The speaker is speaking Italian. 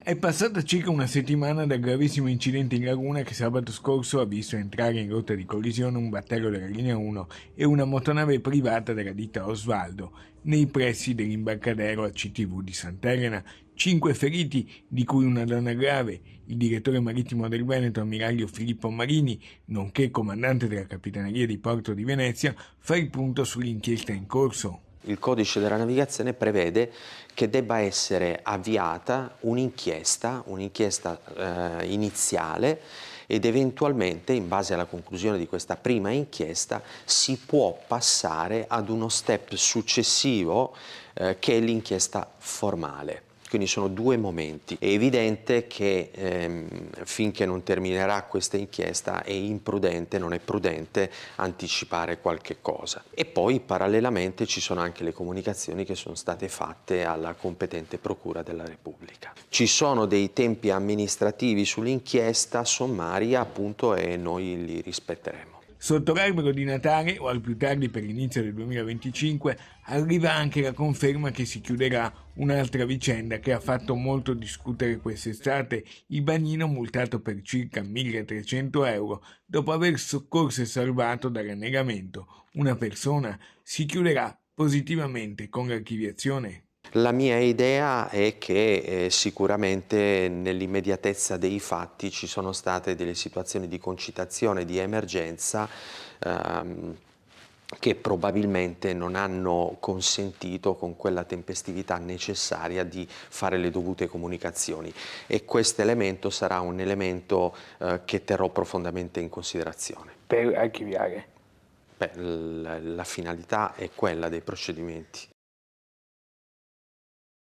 È passata circa una settimana dal gravissimo incidente in laguna che sabato scorso ha visto entrare in rotta di collisione un battello della linea 1 e una motonave privata della ditta Osvaldo, nei pressi dell'imbarcadero ACTV di Sant'Elena. 5 feriti, di cui una donna grave. Il direttore marittimo del Veneto, ammiraglio Filippo Marini, nonché comandante della Capitaneria di Porto di Venezia, fa il punto sull'inchiesta in corso. Il codice della navigazione prevede che debba essere avviata un'inchiesta iniziale ed eventualmente, in base alla conclusione di questa prima inchiesta, si può passare ad uno step successivo che è l'inchiesta formale. Quindi sono due momenti. È evidente che finché non terminerà questa inchiesta è imprudente, non è prudente anticipare qualche cosa. E poi parallelamente ci sono anche le comunicazioni che sono state fatte alla competente Procura della Repubblica. Ci sono dei tempi amministrativi sull'inchiesta sommaria, appunto, e noi li rispetteremo. Sotto l'albero di Natale, o al più tardi per l'inizio del 2025, arriva anche la conferma che si chiuderà un'altra vicenda che ha fatto molto discutere quest'estate: il bagnino multato per circa 1.300 euro dopo aver soccorso e salvato dall'annegamento una persona. Si chiuderà positivamente con l'archiviazione. La mia idea è che sicuramente nell'immediatezza dei fatti ci sono state delle situazioni di concitazione, di emergenza che probabilmente non hanno consentito con quella tempestività necessaria di fare le dovute comunicazioni, e questo elemento sarà un elemento che terrò profondamente in considerazione. Per archiviare. Beh, la finalità è quella dei procedimenti.